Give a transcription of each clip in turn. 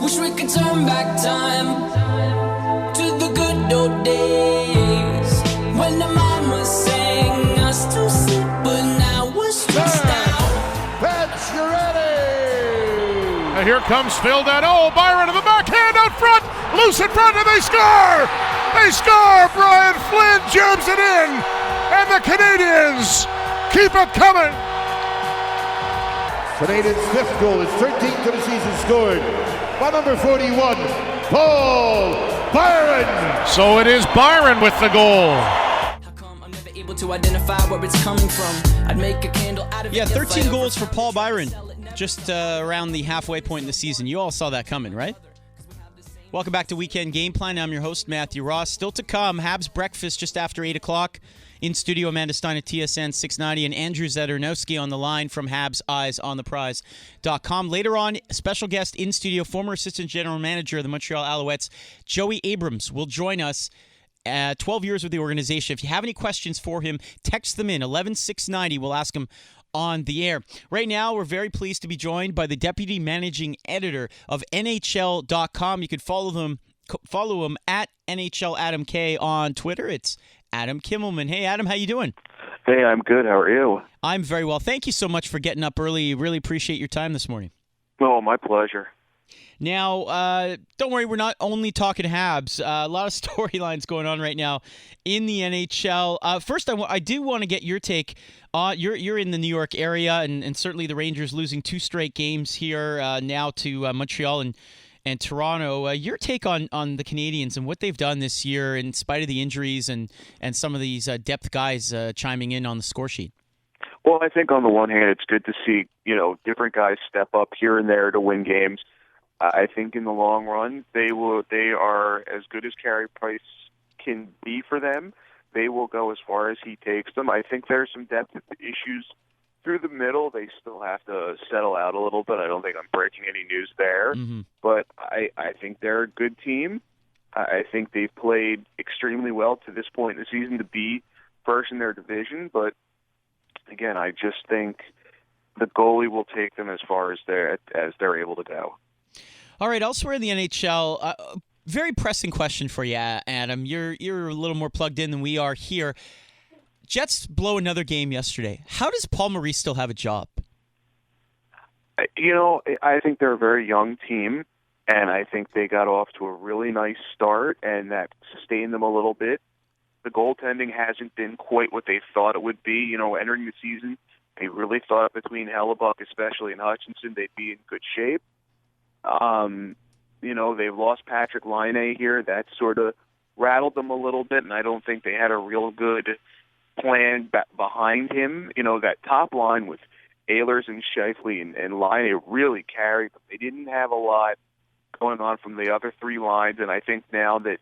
Wish we could turn back time to the good old days when the mama sang us to sleep, but now we're stressed out. Pitch, you're ready! And here comes Phil Dano. Byron in the backhand out front, loose in front, and they score! They score! Brian Flynn jams it in, and the Canadians keep it coming. Canadians' fifth goal is 13th of the season scored by number 41, Paul Byron. So it is Byron with the goal. How come I'm never able to identify where it's coming from? I'd make a candle out of it. Yeah, 13 goals for Paul Byron, just around the halfway point in the season. You all saw that coming, right? Welcome back to Weekend Game Plan. I'm your host, Matthew Ross. Still to come, Habs breakfast just after 8 o'clock. In studio, Amanda Stein at TSN 690 and Andrew Zadernowski on the line from HabsEyesOnThePrize.com. Later on, special guest in studio, former Assistant General Manager of the Montreal Alouettes, Joey Abrams, will join us. 12 years with the organization. If you have any questions for him, text them in. 11690. We'll ask him on the air. Right now, we're very pleased to be joined by the Deputy Managing Editor of NHL.com. You can follow him at NHL Adam K on Twitter. It's Adam Kimelman. Hey, Adam, how you doing? Hey, I'm good. How are you? I'm very well. Thank you so much for getting up early. Really appreciate your time this morning. Oh, my pleasure. Now, don't worry, we're not only talking Habs. A lot of storylines going on right now in the NHL. First, I do want to get your take. You're in the New York area, and certainly the Rangers losing 2 straight games here now to Montreal and Toronto. Your take on the Canadians and what they've done this year in spite of the injuries and some of these depth guys chiming in on the score sheet. Well, I think on the one hand, it's good to see, different guys step up here and there to win games. I think in the long run, they are as good as Carey Price can be for them. They will go as far as he takes them. I think there's some depth issues through the middle. They still have to settle out a little bit. I don't think I'm breaking any news there. Mm-hmm. But I think they're a good team. I think they've played extremely well to this point in the season to be first in their division. But, again, I just think the goalie will take them as far as they're able to go. All right, elsewhere in the NHL, very pressing question for you, Adam. You're a little more plugged in than we are here. Jets blow another game yesterday. How does Paul Maurice still have a job? I think they're a very young team, and I think they got off to a really nice start, and that sustained them a little bit. The goaltending hasn't been quite what they thought it would be. Entering the season, they really thought between Hellebuck, especially, and Hutchinson, they'd be in good shape. They've lost Patrick Laine here. That sort of rattled them a little bit, and I don't think they had a real good plan behind him. That top line with Ehlers and Scheifele and Laine really carried them. They didn't have a lot going on from the other 3 lines, and I think now that,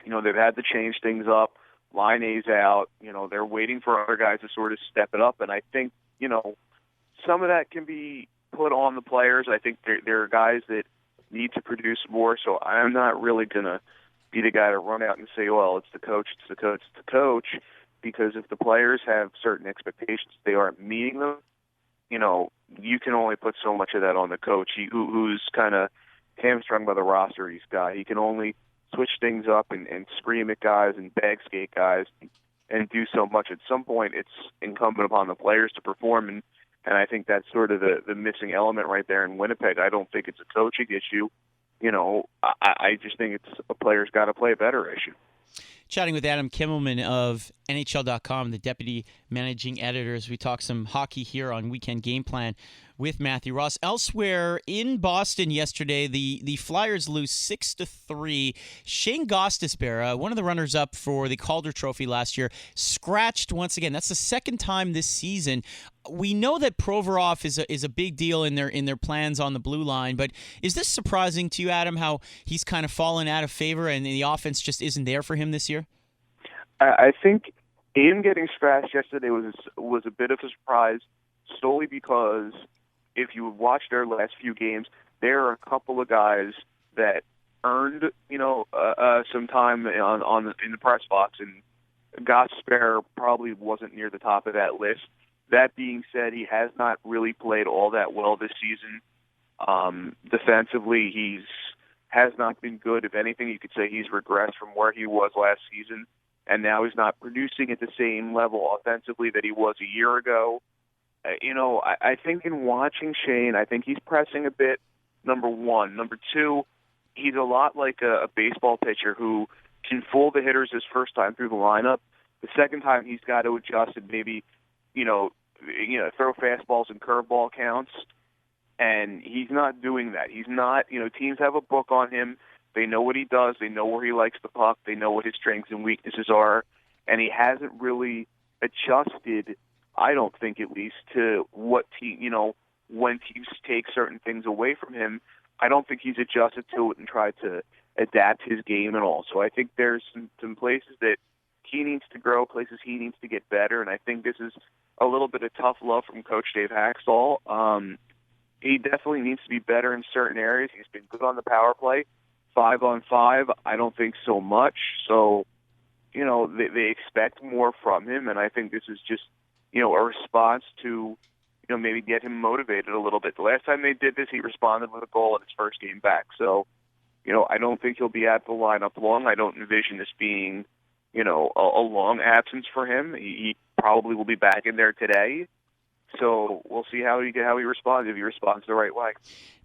they've had to change things up, Laine's out, they're waiting for other guys to sort of step it up, and I think, some of that can be put on the players. I think there are guys that need to produce more, so I'm not really going to be the guy to run out and say, well, it's the coach, because if the players have certain expectations, they aren't meeting them, you can only put so much of that on the coach who's kind of hamstrung by the roster he's got. He can only switch things up and scream at guys and bag skate guys and do so much. At some point, it's incumbent upon the players to perform, and I think that's sort of the missing element right there in Winnipeg. I don't think it's a coaching issue. I just think it's a player's got to play better issue. Chatting with Adam Kimelman of NHL.com, the Deputy Managing Editor, as we talk some hockey here on Weekend Game Plan with Matthew Ross. Elsewhere in Boston yesterday, the Flyers lose 6-3. Shane Gostisbehere, one of the runners-up for the Calder Trophy last year, scratched once again. That's the second time this season. We know that Provorov is a big deal in their plans on the blue line, but is this surprising to you, Adam, how he's kind of fallen out of favor and the offense just isn't there for him this year? I think him getting scratched yesterday was a bit of a surprise, solely because if you watch their last few games, there are a couple of guys that earned some time in the press box, and Gostisbehere probably wasn't near the top of that list. That being said, he has not really played all that well this season. Defensively, has not been good. If anything, you could say he's regressed from where he was last season, and now he's not producing at the same level offensively that he was a year ago. I think in watching Shane, I think he's pressing a bit, number one. Number two, he's a lot like a baseball pitcher who can fool the hitters his first time through the lineup. The second time, he's got to adjust and maybe, throw fastballs and curveball counts. And he's not doing that. He's not, teams have a book on him. They know what he does. They know where he likes the puck. They know what his strengths and weaknesses are. And he hasn't really adjusted, I don't think at least, to what when teams take certain things away from him. I don't think he's adjusted to it and tried to adapt his game at all. So I think there's some places that he needs to grow, places he needs to get better. And I think this is a little bit of tough love from Coach Dave Haxtell. He definitely needs to be better in certain areas. He's been good on the power play. 5-on-5, I don't think so much. So, they expect more from him, and I think this is just, a response to, maybe get him motivated a little bit. The last time they did this, he responded with a goal in his first game back. So, I don't think he'll be at the lineup long. I don't envision this being, a long absence for him. He probably will be back in there today. So we'll see how he responds, if he responds the right way.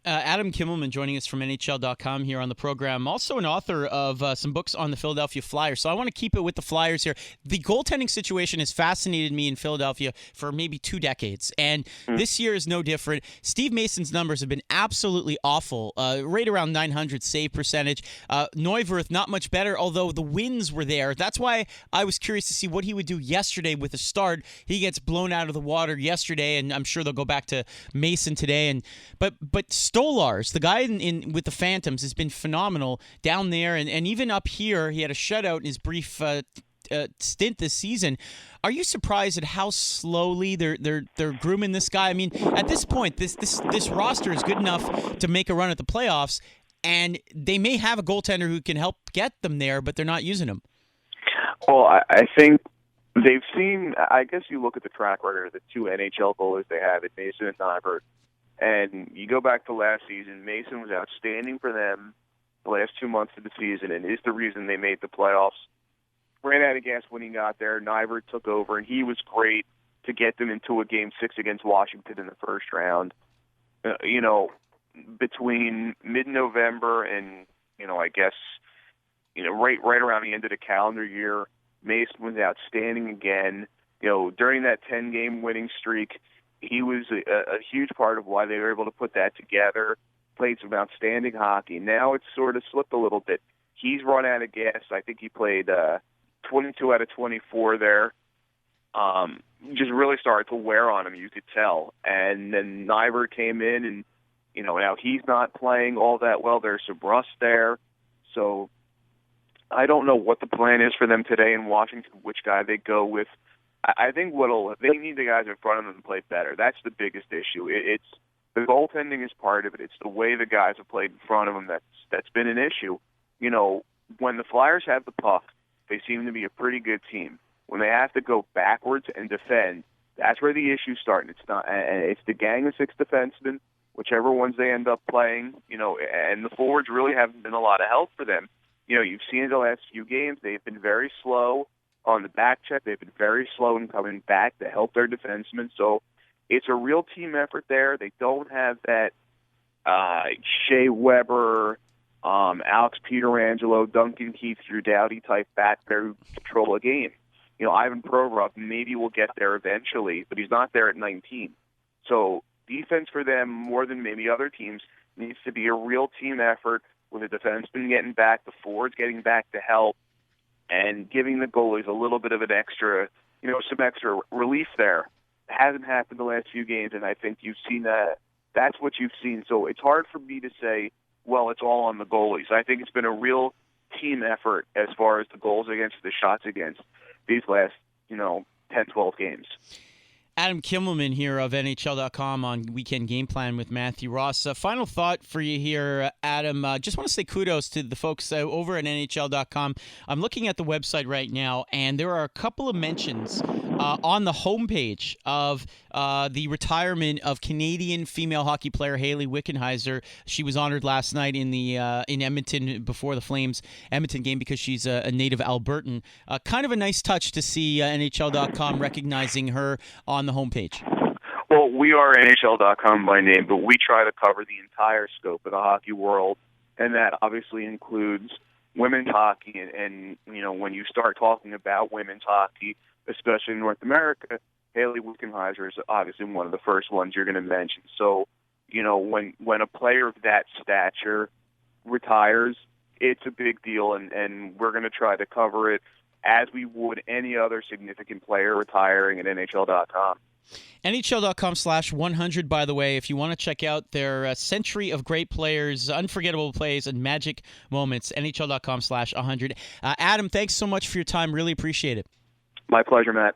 Adam Kimelman joining us from NHL.com here on the program. Also an author of some books on the Philadelphia Flyers. So I want to keep it with the Flyers here. The goaltending situation has fascinated me in Philadelphia for maybe 2 decades. And this year is no different. Steve Mason's numbers have been absolutely awful. Right around 900 save percentage. Neuwirth, not much better, although the wins were there. That's why I was curious to see what he would do yesterday with a start. He gets blown out of the water yesterday, and I'm sure they'll go back to Mason today. But Stolars, the guy with the Phantoms, has been phenomenal down there, and even up here. He had a shutout in his brief stint this season. Are you surprised at how slowly they're grooming this guy? I mean, at this point, this roster is good enough to make a run at the playoffs, and they may have a goaltender who can help get them there, but they're not using him. Well, I think they've seen. I guess you look at the track record of the 2 NHL goalies they have, Mason and Neuwirth. And you go back to last season, Mason was outstanding for them the last 2 months of the season and is the reason they made the playoffs. Ran out of gas when he got there. Neuwirth took over, and he was great to get them into a Game 6 against Washington in the first round. Between mid-November and, I guess, right around the end of the calendar year, Mason was outstanding again. During that 10-game winning streak, he was a huge part of why they were able to put that together, played some outstanding hockey. Now it's sort of slipped a little bit. He's run out of gas. I think he played 22 out of 24 there. Just really started to wear on him, you could tell. And then Neuwirth came in, and, now he's not playing all that well. There's some rust there. So I don't know what the plan is for them today in Washington, which guy they go with. I think they need the guys in front of them to play better. That's the biggest issue. It's the goaltending is part of it. It's the way the guys have played in front of them that's been an issue. When the Flyers have the puck, they seem to be a pretty good team. When they have to go backwards and defend, that's where the issues start. And it's the gang of 6 defensemen, whichever ones they end up playing. And the forwards really haven't been a lot of help for them. You've seen in the last few games they've been very slow on the back check. They've been very slow in coming back to help their defensemen. So it's a real team effort there. They don't have that Shea Weber, Alex Pietrangelo, Duncan Keith, Drew Doughty type back there who control a game. Ivan Provorov maybe will get there eventually, but he's not there at 19. So defense for them, more than maybe other teams, needs to be a real team effort with the defensemen getting back, the forwards getting back to help, and giving the goalies a little bit of an extra, some extra relief there. It hasn't happened the last few games, and I think you've seen that. That's what you've seen. So it's hard for me to say, well, it's all on the goalies. I think it's been a real team effort as far as the goals against, the shots against these last, 10, 12 games. Adam Kimelman here of NHL.com on Weekend Game Plan with Matthew Ross. Final thought for you here, Adam. Just want to say kudos to the folks over at NHL.com. I'm looking at the website right now, and there are a couple of mentions on the homepage of the retirement of Canadian female hockey player Hayley Wickenheiser. She was honored last night in the in Edmonton before the Flames Edmonton game because she's a native Albertan. Kind of a nice touch to see NHL.com recognizing her on the homepage. Well, we are NHL.com by name, but we try to cover the entire scope of the hockey world, and that obviously includes women's hockey. And you know, when you start talking about women's hockey, especially in North America, Hayley Wickenheiser is obviously one of the first ones you're going to mention. So, you know, when a player of that stature retires, it's a big deal, and we're going to try to cover it as we would any other significant player retiring at NHL.com. NHL.com/100, by the way, if you want to check out their century of great players, unforgettable plays, and magic moments, NHL.com/100. Adam, thanks so much for your time. Really appreciate it. My pleasure, Matt.